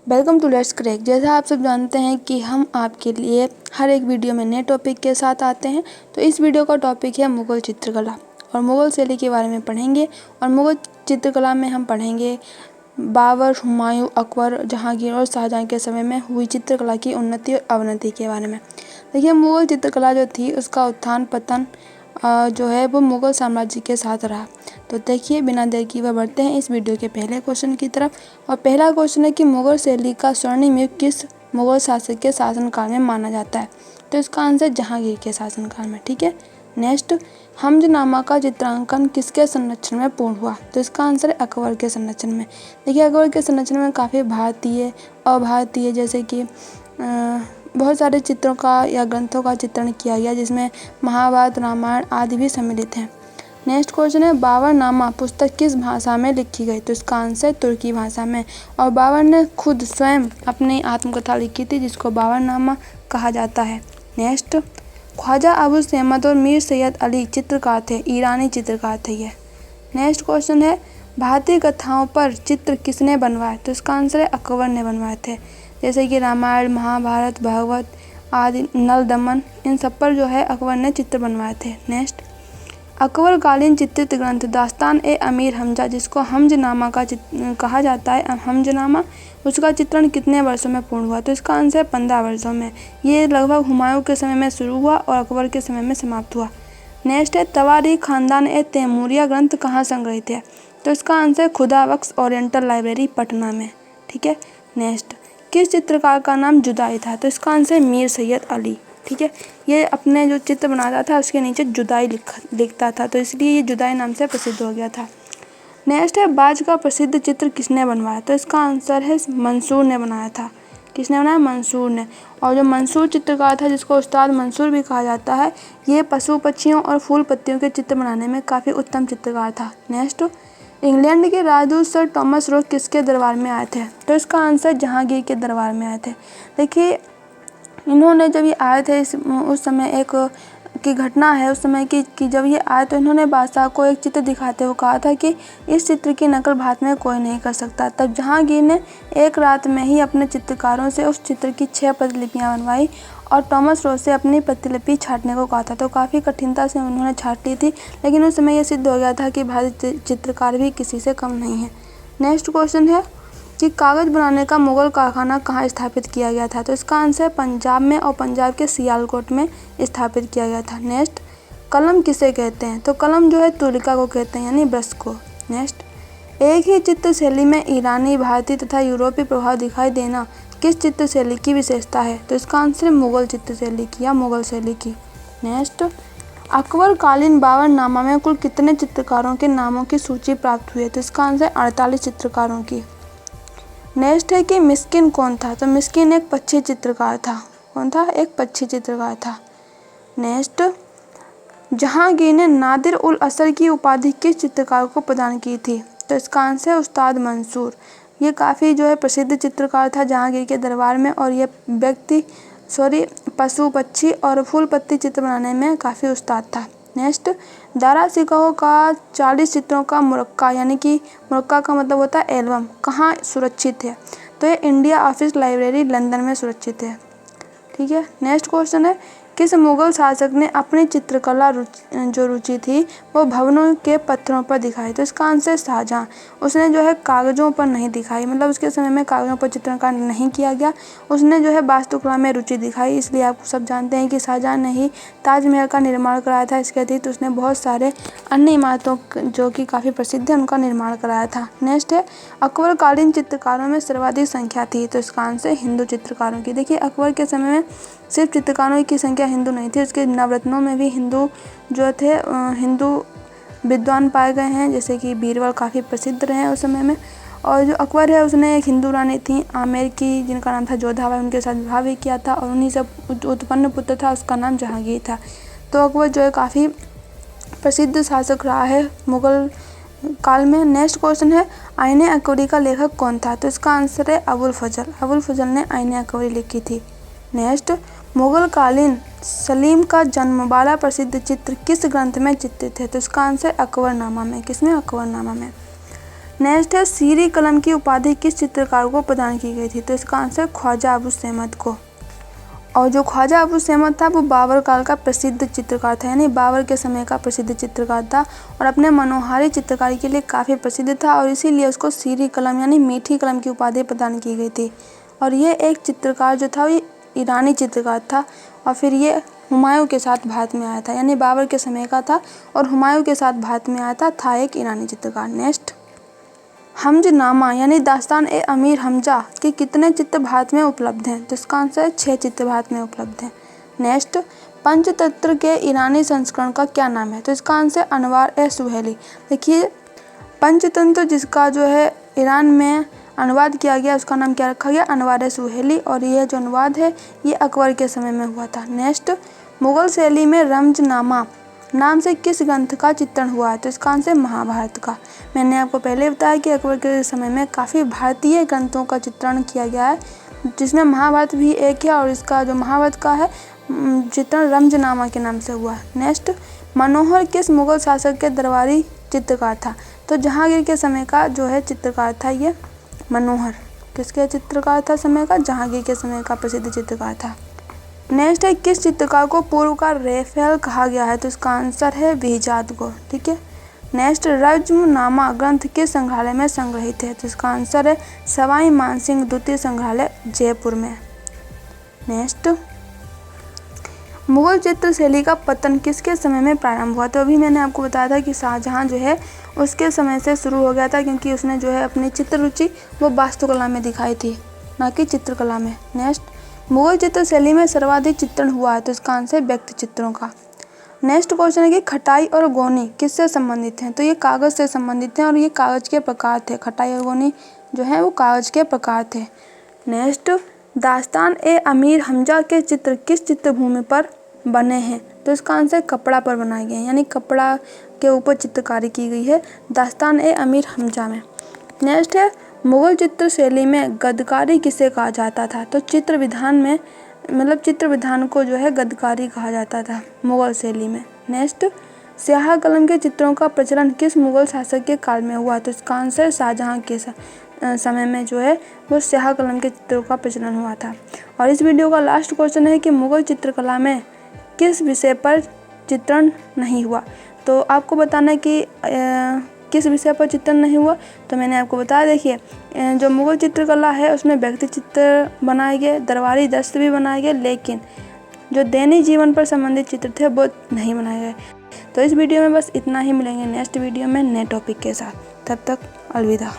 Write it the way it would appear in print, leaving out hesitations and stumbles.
Welcome to let's crack. जैसा आप सब जानते हैं कि हम आपके लिए हर एक वीडियो में नए टॉपिक के साथ आते हैं। तो इस वीडियो का टॉपिक है मुग़ल चित्रकला और मुग़ल शैली के बारे में पढ़ेंगे। और मुग़ल चित्रकला में हम पढ़ेंगे बाबर, हुमायूं, अकबर, जहांगीर और शाहजहां के समय में हुई चित्रकला की उन्नति और अवनति के बारे में। देखिए, मुग़ल चित्रकला जो थी उसका उत्थान पतन जो है वो मुग़ल साम्राज्य के साथ रहा। तो देखिए, बिना देर किए बढ़ते हैं इस वीडियो के पहले क्वेश्चन की तरफ। और पहला क्वेश्चन है कि मुग़ल शैली का स्वर्णिम युग किस मुग़ल शासक के शासनकाल में माना जाता है। तो इसका आंसर जहांगीर के शासनकाल में। ठीक है। नेक्स्ट, हमजनामा का चित्रांकन किसके संरक्षण में पूर्ण हुआ। तो इसका आंसर है अकबर के संरक्षण में। देखिए, अकबर के संरक्षण में काफ़ी भारतीय अभारतीय जैसे कि बहुत सारे चित्रों का या ग्रंथों का चित्रण किया गया, जिसमें महाभारत, रामायण आदि भी सम्मिलित हैं। नेक्स्ट क्वेश्चन है बाबरनामा पुस्तक किस भाषा में लिखी गई। तो इसका आंसर तुर्की भाषा में। और बाबर ने खुद स्वयं अपनी आत्मकथा लिखी थी, जिसको बाबरनामा कहा जाता है। नेक्स्ट, ख्वाजा अबू सहमद और मीर सैयद अली चित्रकार थे, ईरानी चित्रकार थे ये। नेक्स्ट क्वेश्चन है भारतीय कथाओं पर चित्र किसने बनवाए। तो इसका आंसर है अकबर ने बनवाए थे, जैसे कि रामायण, महाभारत, भागवत आदि, नल दमन, इन सब पर जो है अकबर ने चित्र बनवाए थे। नेक्स्ट, अकबर कालीन चित्रित ग्रंथ दास्तान ए अमीर हमजा, जिसको हमजनामा का कहा जाता है, हमजनामा, उसका चित्रण कितने वर्षों में पूर्ण हुआ। तो इसका आंसर है 15 वर्षों में। ये लगभग हुमायूं के समय में शुरू हुआ और अकबर के समय में समाप्त हुआ। नेक्स्ट है तवारीख खानदान ए तैमूरिया ग्रंथ कहाँ संग्रहित है। तो इसका आंसर है खुदा बख्श ओरिएंटल लाइब्रेरी, पटना में। ठीक है। नेक्स्ट, किस चित्रकार का नाम जुदाई था। तो इसका आंसर है मीर सैयद अली। ठीक है। ये अपने जो चित्र बनाता था उसके नीचे जुदाई लिखता था, तो इसलिए ये जुदाई नाम से प्रसिद्ध हो गया था। नेक्स्ट है बाज का प्रसिद्ध चित्र किसने बनवाया। तो इसका आंसर है मंसूर ने बनाया था। किसने बनाया? मंसूर ने। और जो मंसूर चित्रकार था, जिसको उस्ताद मंसूर भी कहा जाता है, ये पशु पक्षियों और फूल पत्तियों के चित्र बनाने में काफ़ी उत्तम चित्रकार था। नेक्स्ट, इंग्लैंड के राजदूत सर थॉमस रोज किसके दरबार में आए थे। तो इसका आंसर जहांगीर के दरबार में आए थे। देखिए, इन्होंने जब ये आए थे उस समय एक की घटना है उस समय की जब ये आए तो इन्होंने बादशाह को एक चित्र दिखाते हुए कहा था कि इस चित्र की नकल भारत में कोई नहीं कर सकता। तब जहांगीर ने एक रात में ही अपने चित्रकारों से उस चित्र की 6 प्रतिलिपियाँ बनवाई और थॉमस रोज से अपनी प्रतिलिपि छांटने को कहा था। तो काफ़ी कठिनता से उन्होंने छांट ली थी, लेकिन उस समय यह सिद्ध हो गया था कि भारतीय चित्रकार भी किसी से कम नहीं है। नेक्स्ट क्वेश्चन है कि कागज़ बनाने का मुग़ल कारखाना कहाँ स्थापित किया गया था। तो इसका आंसर पंजाब में, और पंजाब के सियालकोट में स्थापित किया गया था। नेक्स्ट, कलम किसे कहते हैं। तो कलम जो है तुलिका को कहते हैं, यानी ब्रश को। नेक्स्ट, एक ही चित्र शैली में ईरानी, भारतीय तथा यूरोपीय प्रभाव दिखाई देना किस चित्र शैली की विशेषता है। तो इसका आंसर है मुग़ल चित्र शैली की या मुग़ल शैली की। नेक्स्ट, अकबर कालीन बाबरनामा में कुल कितने चित्रकारों के नामों की सूची प्राप्त हुई है। तो इसका आंसर 48 चित्रकारों की। नेक्स्ट है कि मिस्किन कौन था। तो मिस्किन एक पक्षी चित्रकार था। कौन था? एक पक्षी चित्रकार था। नेक्स्ट, जहांगीर ने नादिर उल असर की उपाधि किस चित्रकार को प्रदान की थी। तो इसका आंसर है उस्ताद मंसूर। ये काफ़ी जो है प्रसिद्ध चित्रकार था जहांगीर के दरबार में, और ये पशु पक्षी और फूल पत्ती चित्र बनाने में काफ़ी उस्ताद था। नेक्स्ट, दारा सिकोह का 40 चित्रों का मुरक्का, यानी कि मुरक्का का मतलब होता है एल्बम, कहाँ सुरक्षित है। तो ये इंडिया ऑफिस लाइब्रेरी, लंदन में सुरक्षित है। ठीक है। नेक्स्ट क्वेश्चन है किस मुग़ल शासक ने अपनी चित्रकला रुचि थी वो भवनों के पत्थरों पर दिखाई। तो इसका आंसर शाहजहां। उसने जो है कागज़ों पर नहीं दिखाई, मतलब उसके समय में कागज़ों पर चित्रकार नहीं किया गया। उसने जो है वास्तुकला में रुचि दिखाई। इसलिए आप सब जानते हैं कि शाहजहां ने ही ताजमहल का निर्माण कराया था। इसके अतिरिक्त उसने बहुत सारे अन्य इमारतों जो कि काफ़ी प्रसिद्ध है उनका निर्माण कराया था। नेक्स्ट है अकबर कालीन चित्रकारों में सर्वाधिक संख्या थी। तो इसका आंसर हिंदू चित्रकारों की। देखिए, अकबर के समय में सिर्फ चित्रकारों की संख्या हिंदू नहीं थी, उसके नवरत्नों में भी हिंदू जो थे हिंदू विद्वान पाए गए हैं, जैसे कि बीरबल काफ़ी प्रसिद्ध रहे हैं उस समय में। और जो अकबर है उसने एक हिंदू रानी थी आमेर की, जिनका नाम था जोधाबाई, उनके साथ विवाह भी किया था और उन्हीं से उत्पन्न पुत्र था, उसका नाम जहांगीर था। तो अकबर जो है काफ़ी प्रसिद्ध शासक रहा है मुग़ल काल में। नेक्स्ट क्वेश्चन है आईने अकबरी का लेखक कौन था। तो इसका आंसर है अबुल फजल। अबुल फजल ने आईने अकबरी लिखी थी। नेक्स्ट, मुग़ल कालीन सलीम का जन्म वाला प्रसिद्ध चित्र किस ग्रंथ में चित्रित है। तो इसका आंसर अकबरनामा में। किसमें? अकबरनामा में। नेक्स्ट है सीरी कलम की उपाधि किस चित्रकार को प्रदान की गई थी? तो इसका आंसर ख्वाजा अबू सहमद को। और जो ख्वाजा अबू सहमद था वो बाबर काल का प्रसिद्ध चित्रकार था, यानी बाबर के समय का प्रसिद्ध चित्रकार था और अपने मनोहारी चित्रकारी के लिए काफ़ी प्रसिद्ध था और इसीलिए उसको सीरी कलम यानी मीठी कलम की उपाधि प्रदान की गई थी। और ये एक चित्रकार जो था ये ईरानी चित्रकार था और फिर ये हुमायूं के साथ भारत में आया था, यानी बाबर के समय का था और हुमायूं के साथ भारत में आया था एक ईरानी चित्रकार। नेक्स्ट, हमजनामा यानी दास्तान ए अमीर हमजा के कितने चित्र भारत में उपलब्ध हैं? तो इसका आंसर 6 चित्र भारत में उपलब्ध हैं। नेक्स्ट, पंचतंत्र के ईरानी संस्करण का क्या नाम है? तो इसका आंसर अनवार ए सुहेली। देखिए, पंचतंत्र जिसका जो है ईरान में अनुवाद किया गया उसका नाम क्या रखा गया? अनवार ए सुहेली। और यह जो अनुवाद है ये अकबर के समय में हुआ था। नेक्स्ट, मुगल शैली में रमजनामा नाम से किस ग्रंथ का चित्रण हुआ है? तो इसका आंसर महाभारत का। मैंने आपको पहले बताया कि अकबर के समय में काफ़ी भारतीय ग्रंथों का चित्रण किया गया है, जिसमें महाभारत भी एक है और इसका जो महाभारत का है चित्रण रमजनामा के नाम से हुआ है। नेक्स्ट, मनोहर किस मुगल शासक के दरबारी चित्रकार था? तो जहांगीर के समय का जो है चित्रकार था ये मनोहर। किसके चित्रकार था समय का? जहांगीर के समय का प्रसिद्ध चित्रकार था। नेक्स्ट है, किस चित्रकार को पूर्व का रेफेल कहा गया है? तो इसका आंसर है बेहजाद को। ठीक है। नेक्स्ट, रज्मनामा ग्रंथ किस संग्रहालय में संग्रहित है? तो इसका आंसर है सवाई मानसिंह द्वितीय संग्रहालय जयपुर में। नेक्स्ट, मुगल चित्र शैली का पतन किसके समय में प्रारंभ हुआ? तो अभी मैंने आपको बताया था कि शाहजहां जो है उसके समय से शुरू हो गया था, क्योंकि उसने जो है अपनी चित्र रुचि वो वास्तुकला में दिखाई थी, ना कि चित्रकला में। नेक्स्ट, मुगल चित्र शैली में सर्वाधिक चित्रण हुआ है? तो इसका आंसर व्यक्ति चित्रों का। नेक्स्ट क्वेश्चन है कि खटाई और गोनी किससे संबंधित हैं? तो ये कागज़ से संबंधित हैं और ये कागज़ के प्रकार थे। खटाई और गोनी जो है वो कागज़ के प्रकार थे। नेक्स्ट, दास्तान ए अमीर हमजा के चित्र किस चित्रभूमि पर बने हैं? तो इसका आंसर कपड़ा पर बनाए गए हैं, यानी कपड़ा के ऊपर चित्रकारी की गई है दास्तान ए अमीर हमजा में। नेक्स्ट है, मुगल चित्र शैली में गद्यकारी किसे कहा जाता था? तो चित्र विधान में चित्र विधान को जो है गद्यकारी कहा जाता था मुगल शैली में। नेक्स्ट, स्याह कलम के चित्रों का प्रचलन किस मुगल शासक के काल में हुआ? तो इसका आंसर शाहजहां के समय में जो है वो स्याह कलम के चित्रों का प्रचलन हुआ था। और इस वीडियो का लास्ट क्वेश्चन है कि मुगल चित्रकला में किस विषय पर चित्रण नहीं हुआ? तो आपको बताना है कि किस विषय पर चित्रण नहीं हुआ। तो मैंने आपको बताया, देखिए जो मुगल चित्रकला है उसमें व्यक्ति चित्र बनाए गए, दरबारी दृश्य भी बनाए गए, लेकिन जो दैनिक जीवन पर संबंधित चित्र थे वो नहीं बनाए गए। तो इस वीडियो में बस इतना ही, मिलेंगे नेक्स्ट वीडियो में नए टॉपिक के साथ। तब तक अलविदा।